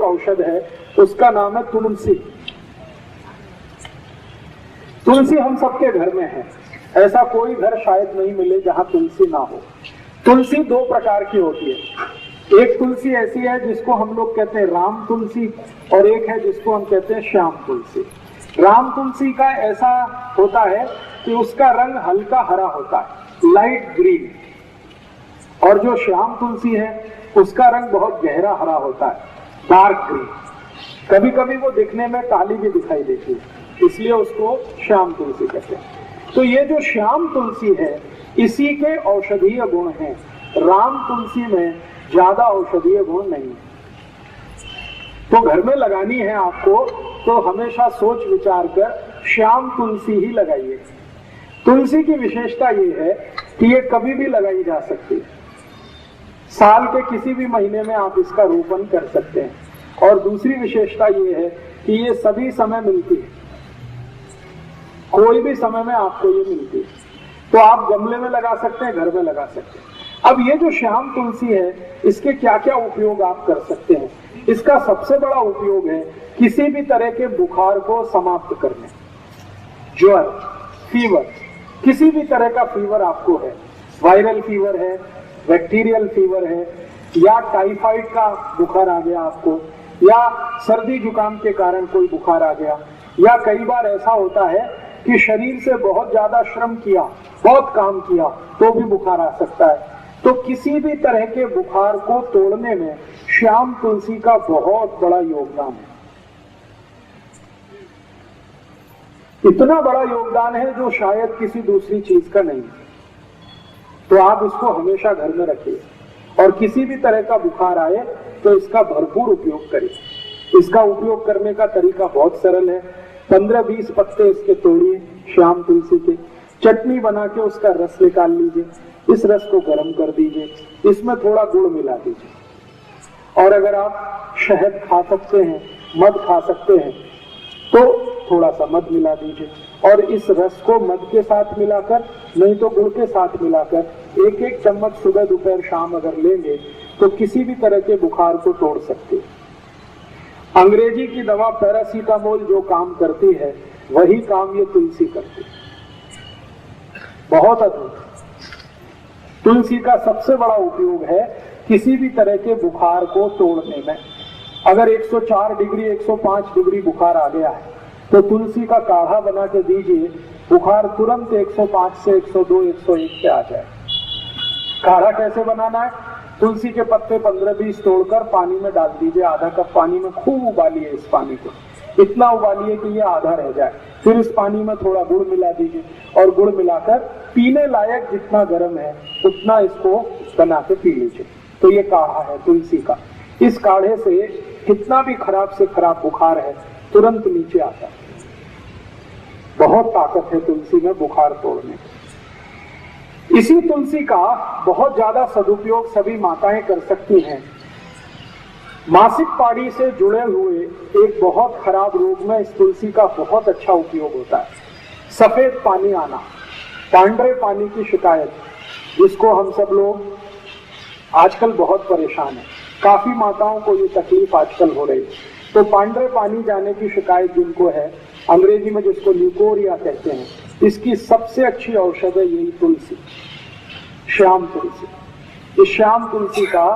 औषध है उसका नाम है तुलसी। तुलसी हम सबके घर में है, ऐसा कोई घर शायद नहीं मिले जहां तुलसी ना हो। तुलसी दो प्रकार की होती है, एक तुलसी ऐसी है जिसको हम लोग कहते हैं राम तुलसी, और एक है जिसको हम कहते हैं श्याम तुलसी। राम तुलसी का ऐसा होता है कि उसका रंग हल्का हरा होता है, लाइट ग्रीन, और जो श्याम तुलसी है उसका रंग बहुत गहरा हरा होता है, डार्क ग्रीन। कभी कभी वो दिखने में काली भी दिखाई देती है, इसलिए उसको श्याम तुलसी कहते हैं। तो ये जो श्याम तुलसी है इसी के औषधीय गुण हैं, राम तुलसी में ज्यादा औषधीय गुण नहीं है। तो घर में लगानी है आपको तो हमेशा सोच विचार कर श्याम तुलसी ही लगाइए। तुलसी की विशेषता ये है कि ये कभी भी लगाई जा सकती है, साल के किसी भी महीने में आप इसका रोपण कर सकते हैं। और दूसरी विशेषता ये है कि ये सभी समय मिलती है, कोई भी समय में आपको ये मिलती है। तो आप गमले में लगा सकते हैं, घर में लगा सकते हैं। अब ये जो श्याम तुलसी है इसके क्या क्या उपयोग आप कर सकते हैं। इसका सबसे बड़ा उपयोग है किसी भी तरह के बुखार को समाप्त करने, ज्वर, फीवर, किसी भी तरह का फीवर आपको है, वायरल फीवर है, बैक्टीरियल फीवर है, या टाइफाइड का बुखार आ गया आपको, या सर्दी जुकाम के कारण कोई बुखार आ गया, या कई बार ऐसा होता है कि शरीर से बहुत ज्यादा श्रम किया, बहुत काम किया तो भी बुखार आ सकता है। तो किसी भी तरह के बुखार को तोड़ने में श्याम तुलसी का बहुत बड़ा योगदान है। इतना बड़ा योगदान है जो शायद किसी दूसरी चीज का नहीं। तो आप इसको हमेशा घर में रखिए, और किसी भी तरह का बुखार आए तो इसका भरपूर उपयोग करिए। इसका उपयोग करने का तरीका बहुत सरल है। 15-20 पत्ते इसके तोड़िए श्याम तुलसी के, चटनी बना के उसका रस निकाल लीजिए, इस रस को गर्म कर दीजिए, इसमें थोड़ा गुड़ मिला दीजिए, और अगर आप शहद खा सकते हैं, मध खा सकते हैं तो थोड़ा सा मध मिला दीजिए, और इस रस को मध के साथ मिलाकर, नहीं तो गुड़ के साथ मिलाकर 1-1 चम्मच सुबह दोपहर शाम अगर लेंगे तो किसी भी तरह के बुखार को तोड़ सकते हैं। अंग्रेजी की दवा पैरासीटामोल जो काम करती है वही काम ये तुलसी करती है। बहुत अद्भुत। तुलसी का सबसे बड़ा उपयोग है किसी भी तरह के बुखार को तोड़ने में। अगर 104 डिग्री 105 डिग्री बुखार आ गया है तो तुलसी का काढ़ा बना के दीजिए, बुखार तुरंत 105 से 102 101 पे आ जाए। काढ़ा कैसे बनाना है? तुलसी के पत्ते 15-20 तोड़कर पानी में डाल दीजिए, आधा कप पानी में खूब उबालिए इस पानी को, इतना उबालिए कि ये आधा रह जाए। फिर इस पानी में थोड़ा गुड़ मिला दीजिए, और गुड़ मिलाकर पीने लायक जितना गर्म है उतना इसको बना के पी लीजिए। तो ये काढ़ा है तुलसी का। इस काढ़े से कितना भी खराब से खराब बुखार है तुरंत नीचे आता है। बहुत ताकत है तुलसी में बुखार तोड़ने। इसी तुलसी का बहुत ज्यादा सदुपयोग सभी माताएं कर सकती हैं। मासिक पाड़ी से जुड़े हुए एक बहुत खराब रोग में इस तुलसी का बहुत अच्छा उपयोग होता है। सफेद पानी आना, पांडरे पानी की शिकायत, जिसको हम सब लोग आजकल बहुत परेशान हैं। काफी माताओं को ये तकलीफ आजकल हो रही है। तो पांडरे पानी जाने की शिकायत जिनको है, अंग्रेजी में जिसको ल्यूकोरिया कहते हैं, इसकी सबसे अच्छी औषध है यही तुलसी, श्याम तुलसी। इस श्याम तुलसी का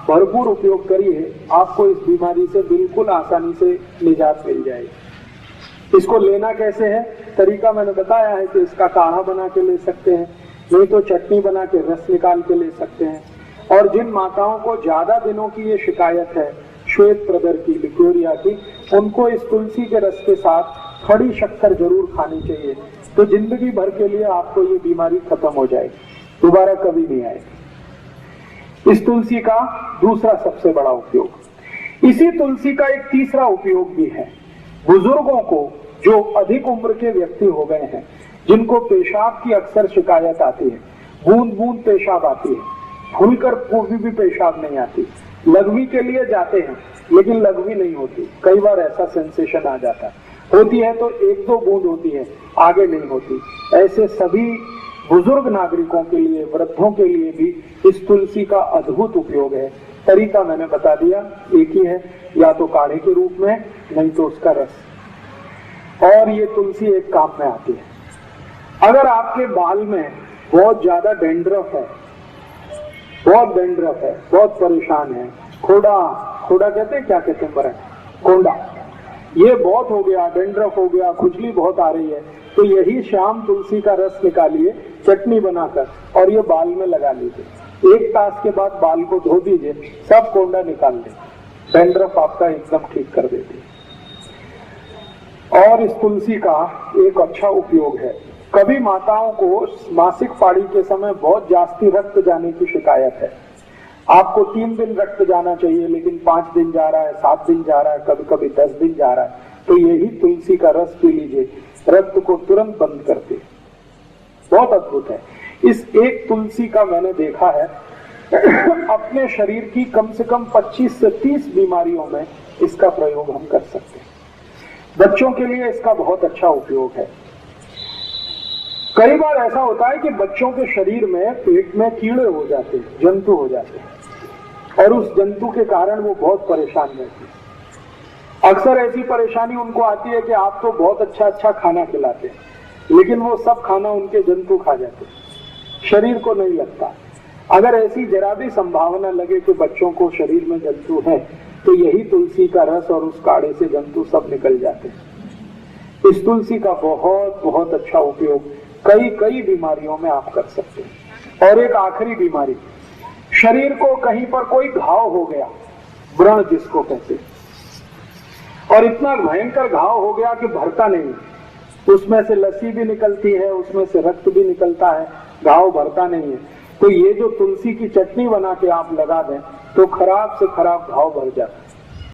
भरपूर उपयोग करिए, आपको इस बीमारी से बिल्कुल आसानी से निजात मिल जाएगी। इसको लेना कैसे है? तरीका मैंने बताया है कि इसका काढ़ा बना के ले सकते हैं, नहीं तो चटनी बना के रस निकाल के ले सकते हैं। और जिन माताओं को ज्यादा दिनों की ये शिकायत है श्वेत प्रदर की, लिकोरिया की, उनको इस तुलसी के रस के साथ खड़ी शक्कर जरूर खानी चाहिए। तो जिंदगी भर के लिए आपको ये बीमारी खत्म हो जाएगी, दोबारा कभी नहीं आएगी। इस तुलसी का दूसरा सबसे बड़ा उपयोग। इसी तुलसी का एक तीसरा उपयोग भी है। बुजुर्गों को, जो अधिक उम्र के व्यक्ति हो गए हैं, जिनको पेशाब की अक्सर शिकायत आती है, बूंद बूंद पेशाब आती है, खुलकर पूरी भी पेशाब नहीं आती, लघवी के लिए जाते हैं लेकिन लघवी नहीं होती, कई बार ऐसा सेंसेशन आ जाता है, होती है तो 1-2 बूंद होती है, आगे नहीं होती। ऐसे सभी बुजुर्ग नागरिकों के लिए, वृद्धों के लिए भी इस तुलसी का अद्भुत उपयोग है। तरीका मैंने बता दिया, एक ही है, या तो काढ़े के रूप में, नहीं तो उसका रस। और ये तुलसी एक काम में आती है। अगर आपके बाल में बहुत ज्यादा डेंड्रफ है, बहुत डेंड्रफ है, बहुत परेशान है, खोड़ा कहते हैं, क्या कहते हैं बरन, कोंडा, ये बहुत हो गया, डेंड्रफ हो गया, खुजली बहुत आ रही है, तो यही शाम तुलसी का रस निकालिए चटनी बनाकर और ये बाल में लगा लीजिए। 1 तास के बाद बाल को धो दीजिए, सब कोंडा निकाल दे, डेंड्रफ आपका एकदम ठीक कर देती है। और इस तुलसी का एक अच्छा उपयोग है, कभी माताओं को मासिक पाड़ी के समय बहुत जास्ती रक्त जाने की शिकायत है। आपको 3 दिन रक्त जाना चाहिए, लेकिन 5 दिन जा रहा है, 7 दिन जा रहा है, कभी कभी 10 दिन जा रहा है, तो यही तुलसी का रस पी लीजिए, रक्त को तुरंत बंद करते, बहुत अद्भुत है। इस एक तुलसी का मैंने देखा है अपने शरीर की कम से कम 25 से 30 बीमारियों में इसका प्रयोग हम कर सकते हैं। बच्चों के लिए इसका बहुत अच्छा उपयोग है। कई बार ऐसा होता है कि बच्चों के शरीर में पेट में कीड़े हो जाते हैं, जंतु हो जाते हैं, और उस जंतु के कारण वो बहुत परेशान रहते हैं। अक्सर ऐसी परेशानी उनको आती है कि आप तो बहुत अच्छा अच्छा खाना खिलाते हैं, लेकिन वो सब खाना उनके जंतु खा जाते हैं, शरीर को नहीं लगता। अगर ऐसी जरा भी संभावना लगे कि बच्चों को शरीर में जंतु है, तो यही तुलसी का रस और उस काढ़े से जंतु सब निकल जाते हैं। इस तुलसी का बहुत बहुत अच्छा उपयोग कई बीमारियों में आप कर सकते हैं। और एक आखिरी बीमारी, शरीर को कहीं पर कोई घाव हो गया, व्रण जिसको कहते हैं, और इतना भयंकर घाव हो गया कि भरता नहीं, उसमें से लस्सी भी निकलती है, उसमें से रक्त भी निकलता है, घाव भरता नहीं है, तो ये जो तुलसी की चटनी बना के आप लगा दें तो खराब से खराब घाव भर जाता है।